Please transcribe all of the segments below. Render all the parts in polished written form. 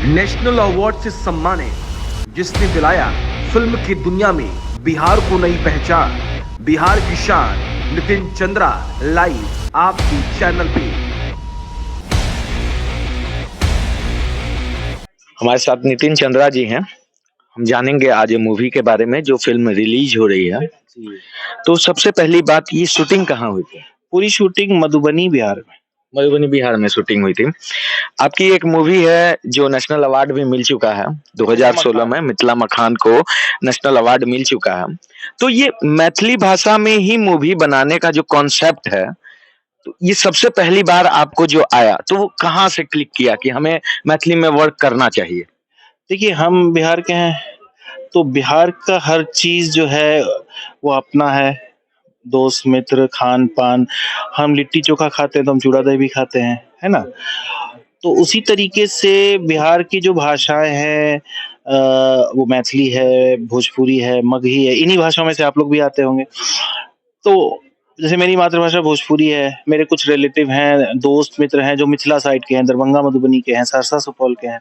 National award से सम्मानित, जिसने दिलाया फिल्म की दुनिया में बिहार को नई पहचान, बिहार की शान, नितिन चंद्रा लाइव आपके चैनल पे। हमारे साथ नितिन चंद्रा जी हैं। हम जानेंगे आज ये मूवी के बारे में जो फिल्म रिलीज हो रही है। तो सबसे पहली बात, ये शूटिंग कहाँ हुई थी? पूरी शूटिंग मधुबनी बिहार में। मधुबनी बिहार में शूटिंग हुई थी। आपकी एक मूवी है जो नेशनल अवार्ड भी मिल चुका है 2016 में, मिथिला मखान को नेशनल अवार्ड मिल चुका है। तो ये मैथिली भाषा में ही मूवी बनाने का जो कॉन्सेप्ट है, तो ये सबसे पहली बार आपको जो आया तो वो कहाँ से क्लिक किया कि हमें मैथिली में वर्क करना चाहिए? देखिए, हम बिहार के हैं तो बिहार का हर चीज जो है वो अपना है। दोस्त मित्र, खान पान, हम लिट्टी चोखा खाते हैं तो हम चूड़ा दही भी खाते हैं, है ना। तो उसी तरीके से बिहार की जो भाषाएं हैं, वो मैथिली है, भोजपुरी है, मगही है। इन्हीं भाषाओं में से आप लोग भी आते होंगे। तो जैसे मेरी मातृभाषा भोजपुरी है, मेरे कुछ रिलेटिव हैं, दोस्त मित्र हैं जो मिथिला साइड के हैं, दरभंगा मधुबनी के हैं, सहरसा सुपौल के हैं।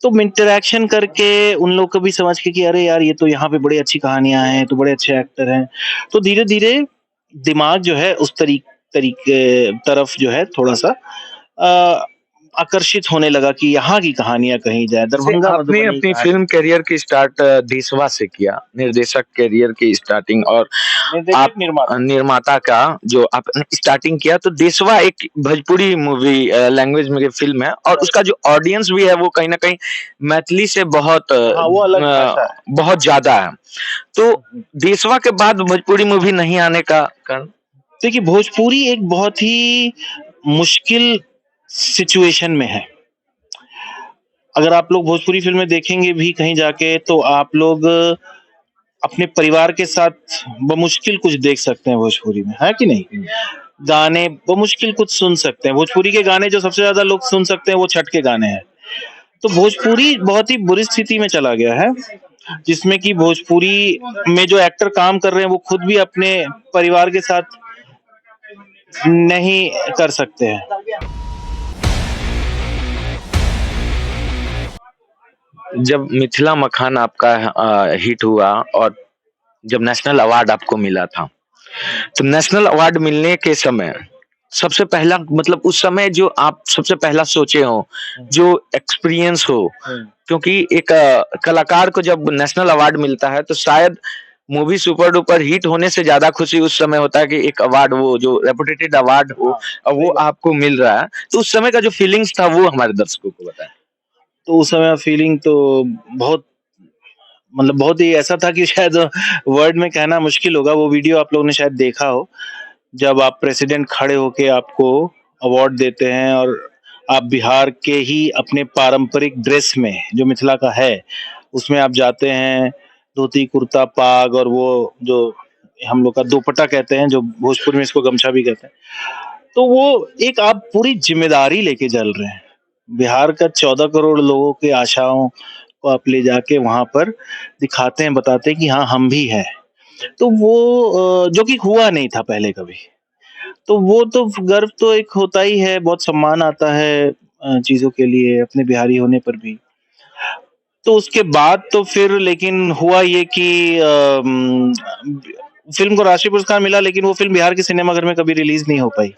तो इंटरेक्शन करके उन लोग को भी समझ के कि अरे यार, ये तो यहाँ पे बड़ी अच्छी कहानियां हैं, तो बड़े अच्छे एक्टर हैं। तो धीरे धीरे दिमाग जो है उस तरीके तरफ जो है थोड़ा सा अ, आकर्षित होने लगा कि यहाँ की कहानियां कहीं जाए, दरभंगा आपने मधुबनी अपनी कहानी। फिल्म करियर की स्टार्ट देशवा से किया, निर्देशक करियर की स्टार्टिंग, और आप निर्माता का जो आपने स्टार्टिंग किया, तो देशवा एक भोजपुरी मूवी लैंग्वेज में फिल्म है, और उसका जो ऑडियंस भी है वो कहीं ना कहीं मैथिली से बहुत वो अलग भाषा है। बहुत ज्यादा है। तो देशवा के बाद भोजपुरी मूवी नहीं आने का कारण? देखिए, भोजपुरी एक बहुत ही मुश्किल सिचुएशन में है। अगर आप लोग भोजपुरी फिल्में देखेंगे भी कहीं जाके तो आप लोग अपने परिवार के साथ बमुश्किल कुछ देख सकते हैं भोजपुरी में, है कि नहीं। गाने बमुश्किल कुछ सुन सकते हैं। भोजपुरी के गाने जो सबसे ज्यादा लोग सुन सकते हैं वो छठ के गाने हैं। तो भोजपुरी बहुत ही बुरी स्थिति में चला गया है, जिसमें कि भोजपुरी में जो एक्टर काम कर रहे हैं वो खुद भी अपने परिवार के साथ नहीं कर सकते हैं। जब मिथिला मखान आपका हिट हुआ और जब नेशनल अवार्ड आपको मिला था, तो नेशनल अवार्ड मिलने के समय सबसे पहला, मतलब उस समय जो आप सबसे पहला सोचे हो, जो एक्सपीरियंस हो, क्योंकि एक कलाकार को जब नेशनल अवार्ड मिलता है तो शायद मूवी सुपर डुपर हिट होने से ज्यादा खुशी उस समय होता है कि एक अवार्ड, वो जो रेपुटेटेड अवार्ड हो और वो आपको मिल रहा है। तो उस समय का जो फीलिंग्स था वो हमारे दर्शकों को बताएं। तो उस समय फीलिंग तो बहुत, मतलब बहुत ही ऐसा था कि शायद वर्ड में कहना मुश्किल होगा। वो वीडियो आप लोगों ने शायद देखा हो, जब आप प्रेसिडेंट खड़े होके आपको अवार्ड देते हैं और आप बिहार के ही अपने पारंपरिक ड्रेस में जो मिथिला का है उसमें आप जाते हैं, धोती कुर्ता पाग, और वो जो हम लोग का दोपट्टा कहते हैं, जो भोजपुर में इसको गमछा भी कहते हैं। तो वो एक आप पूरी जिम्मेदारी लेके चल रहे हैं। बिहार का 14 करोड़ लोगों की आशाओं को आप ले जाके वहां पर दिखाते हैं, बताते हैं कि हाँ हम भी हैं। तो वो जो कि हुआ नहीं था पहले कभी। तो वो तो गर्व तो एक होता ही है, बहुत सम्मान आता है चीजों के लिए अपने बिहारी होने पर भी। तो उसके बाद तो फिर लेकिन हुआ ये कि फिल्म को राष्ट्रीय पुरस्कार मिला, लेकिन वो फिल्म बिहार के सिनेमाघर में कभी रिलीज नहीं हो पाई।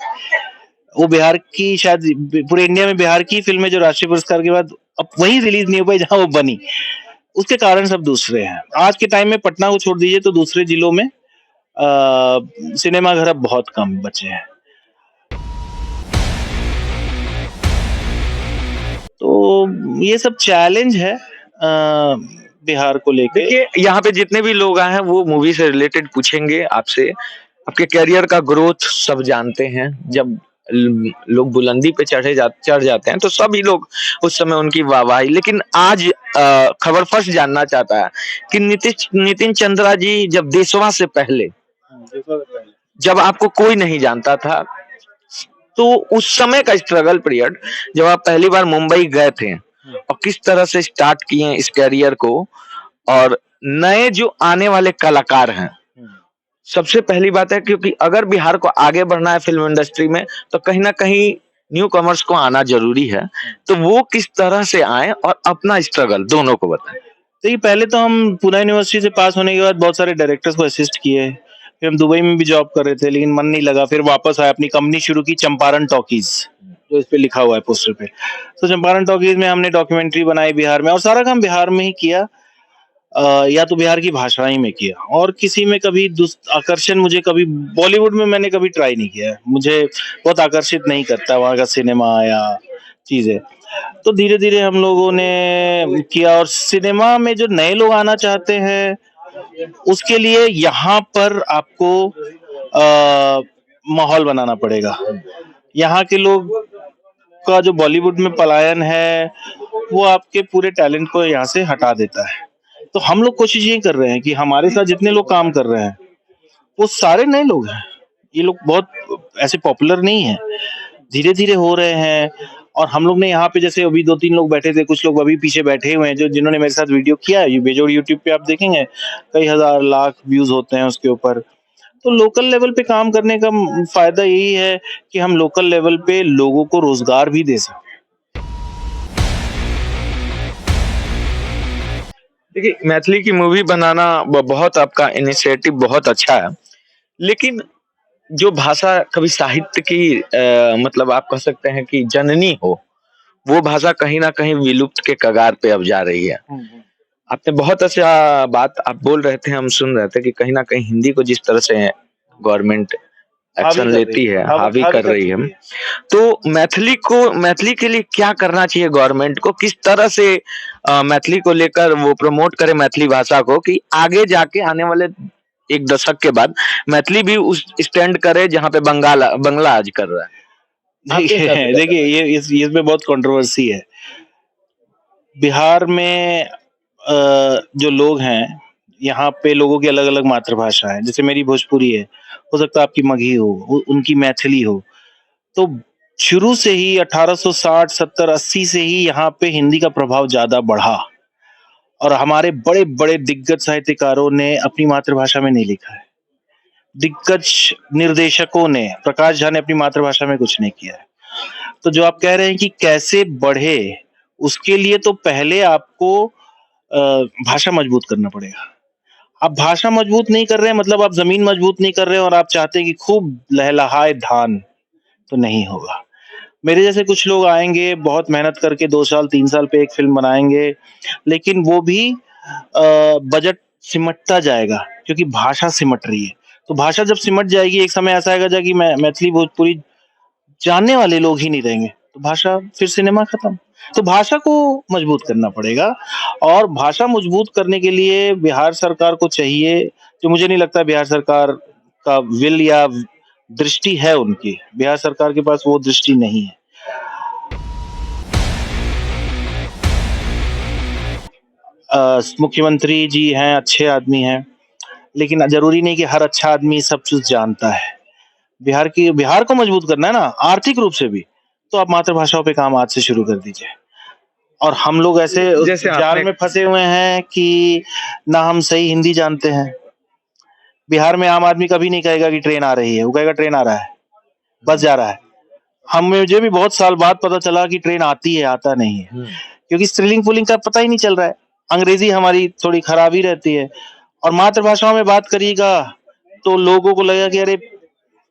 वो बिहार की, शायद पूरे इंडिया में बिहार की फिल्में जो राष्ट्रीय पुरस्कार के बाद अब वही रिलीज नहीं हो पाई जहां वो बनी। उसके कारण सब दूसरे हैं। आज के टाइम में पटना को छोड़ दीजिए तो दूसरे जिलों में सिनेमाघर अब बहुत कम बचे हैं। तो ये सब चैलेंज है बिहार को लेके। देखिए, यहाँ पे जितने भी लोग आए हैं वो मूवी से रिलेटेड पूछेंगे आपसे। आपके करियर का ग्रोथ सब जानते हैं। जब लोग बुलंदी पे चढ़ जाते हैं तो सभी लोग उस समय उनकी वाहवाही, लेकिन आज खबर फर्स्ट जानना चाहता है कि नितिन चंद्रा जी जब देशवा से पहले, जब आपको कोई नहीं जानता था, तो उस समय का स्ट्रगल पीरियड, जब आप पहली बार मुंबई गए थे और किस तरह से स्टार्ट किए इस करियर को, और नए जो आने वाले कलाकार हैं, सबसे पहली बात है क्योंकि अगर बिहार को आगे बढ़ना है फिल्म इंडस्ट्री में तो कहीं ना कहीं न्यू कमर्स को आना जरूरी है, तो वो किस तरह से आए और अपना स्ट्रगल दोनों को बताएं। देखिए, पहले तो हम पूना यूनिवर्सिटी से पास होने के बाद बहुत सारे डायरेक्टर्स को असिस्ट किए। फिर हम दुबई में भी जॉब कर रहे थे, लेकिन मन नहीं लगा। फिर वापस आए, अपनी कंपनी शुरू की, चंपारण टॉकीज, जो इस पे लिखा हुआ है पोस्टर पे। तो चंपारण टॉकीज में हमने डॉक्यूमेंट्री बनाई बिहार में, और सारा काम बिहार में ही किया। या तो बिहार की भाषा ही में किया, और किसी में कभी आकर्षण मुझे कभी बॉलीवुड में मैंने कभी ट्राई नहीं किया है। मुझे बहुत आकर्षित नहीं करता वहाँ का सिनेमा या चीजें। तो धीरे धीरे हम लोगों ने किया, और सिनेमा में जो नए लोग आना चाहते हैं उसके लिए यहाँ पर आपको माहौल बनाना पड़ेगा। यहाँ के लोग का जो बॉलीवुड में पलायन है वो आपके पूरे टैलेंट को यहाँ से हटा देता है। तो हम लोग कोशिश ये कर रहे हैं कि हमारे साथ जितने लोग काम कर रहे हैं वो सारे नए लोग हैं। ये लोग बहुत ऐसे पॉपुलर नहीं है, धीरे धीरे हो रहे हैं। और हम लोग ने यहाँ पे, जैसे अभी 2-3 लोग बैठे थे, कुछ लोग अभी पीछे बैठे हुए हैं जो जिन्होंने मेरे साथ वीडियो किया है। ये बेजोड़ यूट्यूब पे आप देखेंगे कई हजार लाख व्यूज होते हैं उसके ऊपर। तो लोकल लेवल पे काम करने का फायदा यही है कि हम लोकल लेवल पे लोगों को रोजगार भी दे सकते हैं। देखिए, मैथिली की मूवी बनाना बहुत आपका इनिशिएटिव बहुत अच्छा है, लेकिन जो भाषा कभी साहित्य की मतलब आप कह सकते हैं कि जननी हो, वो भाषा कहीं ना कहीं विलुप्त के कगार पे अब जा रही है। आपने बहुत अच्छा बात आप बोल रहे थे, हम सुन रहे थे कि कहीं ना कहीं हिंदी को जिस तरह से गवर्नमेंट एक्शन लेती है, हावी कर रही है, तो मैथिली के लिए क्या करना चाहिए गवर्नमेंट को? किस तरह से मैथिली को लेकर वो प्रमोट करे मैथिली भाषा को, कि आगे जाके आने वाले 1 दशक के बाद मैथिली भी उस स्टैंड करे जहाँ पे बंगला आज कर रहा है। देखिए, ये इसमें बहुत कंट्रोवर्सी है। बिहार में जो लोग हैं, यहाँ पे लोगों की अलग अलग मातृभाषा है। जैसे मेरी भोजपुरी है, हो सकता है आपकी मगही हो, उनकी मैथिली हो। तो शुरू से ही 1860, 70, 80 से ही यहाँ पे हिंदी का प्रभाव ज्यादा बढ़ा, और हमारे बड़े बड़े दिग्गज साहित्यकारों ने अपनी मातृभाषा में नहीं लिखा है। दिग्गज निर्देशकों ने, प्रकाश झा ने अपनी मातृभाषा में कुछ नहीं किया है। तो जो आप कह रहे हैं कि कैसे बढ़े, उसके लिए तो पहले आपको भाषा मजबूत करना पड़ेगा। आप भाषा मजबूत नहीं कर रहे हैं, मतलब आप जमीन मजबूत नहीं कर रहे हैं, और आप चाहते हैं कि खूब लहलहाए धान, तो नहीं होगा। मेरे जैसे कुछ लोग आएंगे, बहुत मेहनत करके 2 साल 3 साल पे एक फिल्म बनाएंगे, लेकिन वो भी बजट सिमटता जाएगा, क्योंकि भाषा सिमट रही है। तो भाषा जब सिमट जाएगी, एक समय ऐसा आएगा कि मैथिली भोजपुरी जानने वाले लोग ही नहीं रहेंगे, तो भाषा, फिर सिनेमा खत्म। तो भाषा को मजबूत करना पड़ेगा, और भाषा मजबूत करने के लिए बिहार सरकार को चाहिए, जो मुझे नहीं लगता बिहार सरकार का विल या दृष्टि है उनकी। बिहार सरकार के पास वो दृष्टि नहीं है। मुख्यमंत्री जी हैं, अच्छे आदमी हैं, लेकिन जरूरी नहीं कि हर अच्छा आदमी सब कुछ जानता है। बिहार को मजबूत करना है ना, आर्थिक रूप से भी, तो आप मातृभाषाओं पे काम आज से शुरू कर दीजिए। और हम लोग ऐसे जैसे जाल में फंसे हुए हैं कि ना हम सही हिंदी जानते हैं। बिहार में आम आदमी कभी नहीं कहेगा कि ट्रेन आ रही है, वो कहेगा ट्रेन आ रहा है, बस जा रहा है। मुझे भी बहुत साल बाद पता चला कि ट्रेन आती है, आता नहीं है, क्योंकि स्त्रीलिंग पुल्लिंग का पता ही नहीं चल रहा है। अंग्रेजी हमारी थोड़ी खराब ही रहती है, और मातृभाषा में बात करिएगा तो लोगों को लगेगा कि अरे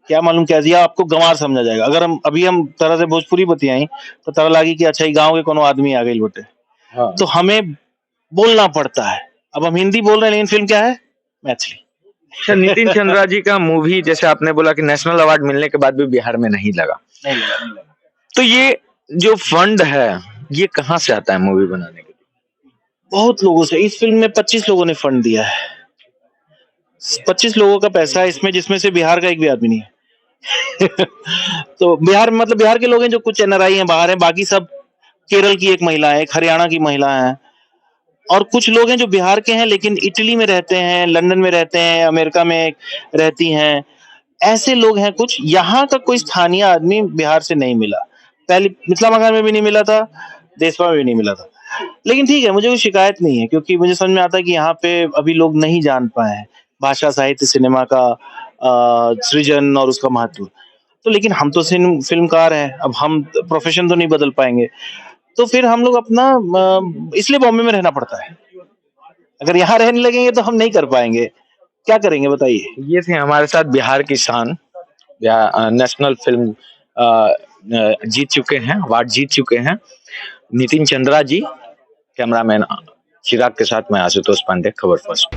क्या मालूम क्या, दिया आपको गंवार समझा जाएगा। अगर हम तरह से भोजपुरी बतियाई तो तरह लगी कि अच्छा, गांव के कोनो आदमी आ गई बोटे। हाँ। तो हमें बोलना पड़ता है। अब हम हिंदी बोल रहे हैं, लेकिन फिल्म क्या है? मैथिली। अच्छा, नितिन चंद्रा जी का मूवी, जैसे आपने बोला कि नेशनल अवार्ड मिलने के बाद भी बिहार में नहीं लगा, नहीं लगा। तो ये जो फंड है, ये कहाँ से आता है मूवी बनाने के लिए? बहुत लोगों से। इस फिल्म में 25 लोगों ने फंड दिया है। 25 लोगों का पैसा है इसमें, जिसमें से बिहार का एक भी आदमी नहीं है। तो बिहार के लोग हैं जो कुछ एनआरआई हैं, बाहर हैं, बाकी सब केरल की एक महिला है, एक हरियाणा की महिला है, और कुछ लोग हैं जो बिहार के हैं लेकिन इटली में रहते हैं, लंदन में रहते हैं, अमेरिका में रहती हैं। ऐसे लोग हैं कुछ। यहाँ का कोई स्थानीय आदमी बिहार से नहीं मिला। पहले मिथिला मकान में भी नहीं मिला था, देशवा में भी नहीं मिला था। लेकिन ठीक है, मुझे कोई शिकायत नहीं है, क्योंकि मुझे समझ में आता है कि यहाँ पे अभी लोग नहीं जान पाए हैं भाषा, साहित्य, सिनेमा का सृजन और उसका महत्व। तो लेकिन हम तो फिल्मकार हैं, अब हम प्रोफेशन तो नहीं बदल पाएंगे, तो फिर हम लोग अपना इसलिए बॉम्बे में रहना पड़ता है। अगर यहाँ रहने लगेंगे तो हम नहीं कर पाएंगे, क्या करेंगे बताइए। ये थे हमारे साथ बिहार की शान, नेशनल फिल्म जीत चुके हैं, अवार्ड जीत चुके हैं, नितिन चंद्रा जी। कैमरामैन चिराग के साथ मैं आशुतोष पांडे, खबर फर्स्ट।